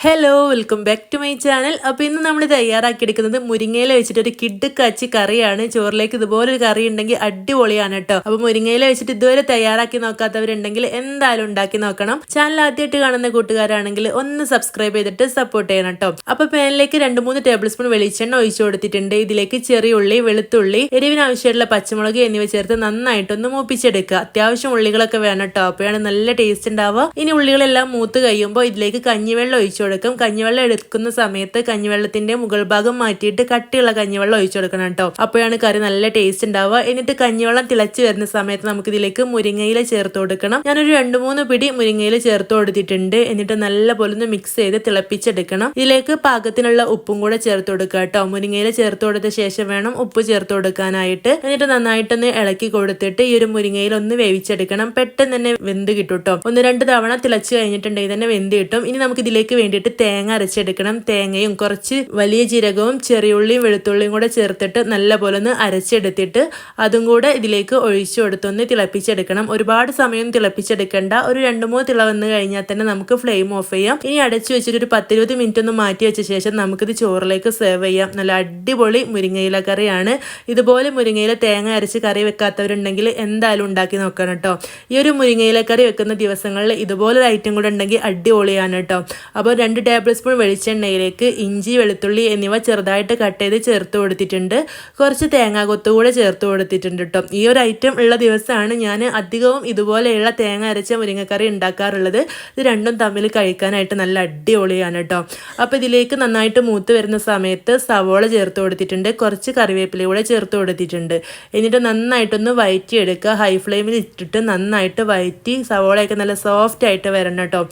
Hello welcome back to my channel. അപ്പോൾ ഇന്ന് നമ്മൾ തയ്യാറാക്കിയെടുക്കുന്നത് മുരിങ്ങയില വെച്ചിട്ട് ഒരു കിടുക്കാച്ചി കറിയാണ്. ചോറിലേക്ക് ഇതുപോലൊരു കറി ഉണ്ടെങ്കിൽ അടിപൊളിയാണ് കേട്ടോ. അപ്പോൾ മുരിങ്ങയില വെച്ചിട്ട് ഇതുവരെ തയ്യാറാക്കി നോക്കാത്തവരുണ്ടെങ്കിൽ എന്തായാലും ഉണ്ടാക്കി നോക്കണം. ചാനൽ ആദ്യമായിട്ട് കാണുന്ന കൂട്ടുകാരാണെങ്കിൽ ഒന്ന് സബ്സ്ക്രൈബ് ചെയ്തിട്ട് സപ്പോർട്ട് ചെയ്യണം കേട്ടോ. അപ്പോൾ പാനിലേക്ക് 2-3 ടേബിൾ സ്പൂൺ വെളിച്ചെണ്ണ ഒഴിച്ചു കൊടുത്തിട്ടുണ്ട്. ഇതിലേക്ക് ചെറിയ ഉള്ളി, വെളുത്തുള്ളി, എരിവിന് ആവശ്യമായിട്ടുള്ള പച്ചമുളക് എന്നിവ ചേർത്ത് നന്നായിട്ടൊന്ന് മൂപ്പിച്ചെടുക്കുക. അത്യാവശ്യം ഉള്ളികളൊക്കെ വേണം കേട്ടോ, അപ്പോഴാണ് നല്ല ടേസ്റ്റ് ഉണ്ടാവുക. ഇനി ഉള്ളികളെല്ലാം മൂത്ത് കഴിയുമ്പോൾ ഇതിലേക്ക് കഞ്ഞിവെള്ളം ഒഴിച്ചു കൊടുക്കും. കഞ്ഞിവെള്ളം എടുക്കുന്ന സമയത്ത് കഞ്ഞിവെള്ളത്തിന്റെ മുകൾ ഭാഗം മാറ്റിയിട്ട് കട്ടിയുള്ള കഞ്ഞിവെള്ളം ഒഴിച്ചു കൊടുക്കണം കേട്ടോ. അപ്പോഴാണ് കറി നല്ല ടേസ്റ്റ് ഉണ്ടാവുക. എന്നിട്ട് കഞ്ഞിവെള്ളം തിളച്ച് വരുന്ന സമയത്ത് നമുക്ക് ഇതിലേക്ക് മുരിങ്ങയില ചേർത്ത് കൊടുക്കണം. ഞാനൊരു 2-3 പിടി മുരിങ്ങയില ചേർത്ത് കൊടുത്തിട്ടുണ്ട്. എന്നിട്ട് നല്ല പോലെ ഒന്ന് മിക്സ് ചെയ്ത് തിളപ്പിച്ചെടുക്കണം. ഇതിലേക്ക് പാകത്തിനുള്ള ഉപ്പും കൂടെ ചേർത്ത് കൊടുക്കുക കേട്ടോ. മുരിങ്ങയില ചേർത്ത് കൊടുത്ത ശേഷം വേണം ഉപ്പ് ചേർത്ത് കൊടുക്കാനായിട്ട്. എന്നിട്ട് നന്നായിട്ടൊന്ന് ഇളക്കി കൊടുത്തിട്ട് ഈ ഒരു മുരിങ്ങയില ഒന്ന് വേവിച്ചെടുക്കണം. പെട്ടെന്ന് തന്നെ വെന്ത് കിട്ടും കേട്ടോ. 1-2 തവണ തിളച്ച് കഴിഞ്ഞിട്ടുണ്ടെങ്കിൽ തന്നെ വെന്ത് കിട്ടും. ഇനി നമുക്ക് ഇതിലേക്ക് വേണ്ടിയിട്ട് തേങ്ങ അരച്ചെടുക്കണം. തേങ്ങയും കുറച്ച് വലിയ ജീരകവും ചെറിയുള്ളിയും വെളുത്തുള്ളിയും കൂടെ ചേർത്തിട്ട് നല്ല പോലെ ഒന്ന് അരച്ചെടുത്തിട്ട് അതും കൂടെ ഇതിലേക്ക് ഒഴിച്ചു കൊടുത്തൊന്ന് തിളപ്പിച്ചെടുക്കണം. ഒരുപാട് സമയം തിളപ്പിച്ചെടുക്കണ്ട. ഒരു 2-3 തിള വന്ന് കഴിഞ്ഞാൽ തന്നെ നമുക്ക് ഫ്ലെയിം ഓഫ് ചെയ്യാം. ഇനി അടച്ചു വെച്ചിട്ട് ഒരു 10-20 മിനിറ്റ് ഒന്ന് മാറ്റി വെച്ച ശേഷം നമുക്കിത് ചോറിലേക്ക് സെർവ് ചെയ്യാം. നല്ല അടിപൊളി മുരിങ്ങയില കറിയാണ്. ഇതുപോലെ മുരിങ്ങയില തേങ്ങ അരച്ച് കറി വെക്കാത്തവരുണ്ടെങ്കിൽ എന്തായാലും ഉണ്ടാക്കി നോക്കണം കേട്ടോ. ഈ ഒരു മുരിങ്ങയില കറി വെക്കുന്ന ദിവസങ്ങളിൽ ഇതുപോലൊരു ഐറ്റം കൂടെ ഉണ്ടെങ്കിൽ അടിപൊളിയാണ് കേട്ടോ. അപ്പോൾ 2 ടേബിൾ സ്പൂൺ വെളിച്ചെണ്ണയിലേക്ക് ഇഞ്ചി, വെളുത്തുള്ളി എന്നിവ ചെറുതായിട്ട് കട്ട് ചെയ്ത് ചേർത്ത് കൊടുത്തിട്ടുണ്ട്. കുറച്ച് തേങ്ങാ കൊത്തു കൂടെ ചേർത്ത് കൊടുത്തിട്ടുണ്ട് കേട്ടോ. ഈ ഒരു ഐറ്റം ഉള്ള ദിവസമാണ് ഞാൻ അധികവും ഇതുപോലെയുള്ള തേങ്ങ അരച്ച മുരിങ്ങക്കറി ഉണ്ടാക്കാറുള്ളത്. ഇത് രണ്ടും തമ്മിൽ കഴിക്കാനായിട്ട് നല്ല അടിപൊളിയാണ് കേട്ടോ. അപ്പോൾ ഇതിലേക്ക് നന്നായിട്ട് മൂത്ത് വരുന്ന സമയത്ത് സവോള ചേർത്ത് കൊടുത്തിട്ടുണ്ട്. കുറച്ച് കറിവേപ്പില കൂടെ ചേർത്ത് കൊടുത്തിട്ടുണ്ട്. എന്നിട്ട് നന്നായിട്ടൊന്ന് വഴറ്റിയെടുക്കുക. ഹൈ ഫ്ലെയിമിൽ ഇട്ടിട്ട് നന്നായിട്ട് വഴറ്റി സവോളയൊക്കെ നല്ല സോഫ്റ്റ് ആയിട്ട് വരണം കേട്ടോ.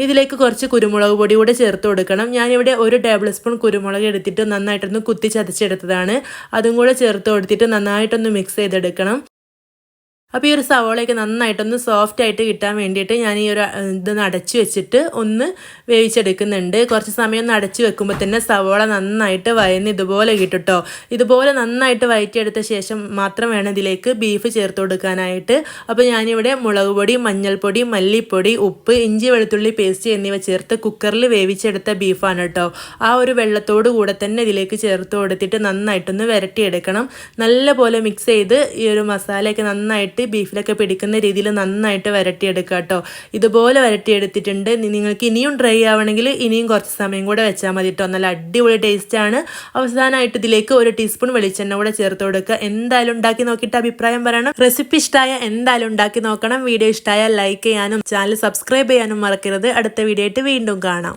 ഇതിലേക്ക് കുറച്ച് കുരുമുളക് പൊടി കൂടെ ചേർത്ത് കൊടുക്കണം. ഞാനിവിടെ 1 ടേബിൾ സ്പൂൺ കുരുമുളക് എടുത്തിട്ട് നന്നായിട്ടൊന്ന് കുത്തി ചതച്ചെടുത്തതാണ്. അതും കൂടെ ചേർത്ത് കൊടുത്തിട്ട് നന്നായിട്ടൊന്ന് മിക്സ് ചെയ്തെടുക്കണം. അപ്പോൾ ഈ ഒരു സവോളയൊക്കെ നന്നായിട്ടൊന്ന് സോഫ്റ്റ് ആയിട്ട് കിട്ടാൻ വേണ്ടിയിട്ട് ഞാൻ ഈ ഒരു ഇതൊന്ന് അടച്ചു വെച്ചിട്ട് ഒന്ന് വേവിച്ചെടുക്കുന്നുണ്ട്. കുറച്ച് സമയം ഒന്ന് അടച്ചു വെക്കുമ്പോൾ തന്നെ സവോള നന്നായിട്ട് വയന്ന് ഇതുപോലെ കിട്ടും കേട്ടോ. ഇതുപോലെ നന്നായിട്ട് വഴറ്റിയെടുത്ത ശേഷം മാത്രം വേണം ഇതിലേക്ക് ബീഫ് ചേർത്ത് കൊടുക്കാനായിട്ട്. അപ്പോൾ ഞാനിവിടെ മുളക് പൊടി, മഞ്ഞൾപ്പൊടി, മല്ലിപ്പൊടി, ഉപ്പ്, ഇഞ്ചി വെളുത്തുള്ളി പേസ്റ്റ് എന്നിവ ചേർത്ത് കുക്കറിൽ വേവിച്ചെടുത്ത ബീഫാണ് കേട്ടോ. ആ ഒരു വെള്ളത്തോട് കൂടെ തന്നെ ഇതിലേക്ക് ചേർത്ത് കൊടുത്തിട്ട് നന്നായിട്ടൊന്ന് വരട്ടിയെടുക്കണം. നല്ല പോലെ മിക്സ് ചെയ്ത് ഈ ഒരു മസാലയൊക്കെ നന്നായിട്ട് ബീഫിലൊക്കെ പിടിക്കുന്ന രീതിയിൽ നന്നായിട്ട് വരട്ടിയെടുക്കുക കേട്ടോ. ഇതുപോലെ വരട്ടിയെടുത്തിട്ടുണ്ട്. നിങ്ങൾക്ക് ഇനിയും ഡ്രൈ ആവണമെങ്കിൽ ഇനിയും കുറച്ച് സമയം കൂടെ വെച്ചാൽ മതി കേട്ടോ. നല്ല അടിപൊളി ടേസ്റ്റാണ്. അവസാനമായിട്ട് ഇതിലേക്ക് 1 ടീസ്പൂൺ വെളിച്ചെണ്ണ കൂടെ ചേർത്ത് കൊടുക്കുക. എന്തായാലും ഉണ്ടാക്കി നോക്കിയിട്ട് അഭിപ്രായം പറയണം. റെസിപ്പി ഇഷ്ടമായ എന്തായാലും ഉണ്ടാക്കി നോക്കണം. വീഡിയോ ഇഷ്ടമായാൽ ലൈക്ക് ചെയ്യാനും ചാനൽ സബ്സ്ക്രൈബ് ചെയ്യാനും മറക്കരുത്. അടുത്ത വീഡിയോ ആയിട്ട് വീണ്ടും കാണാം.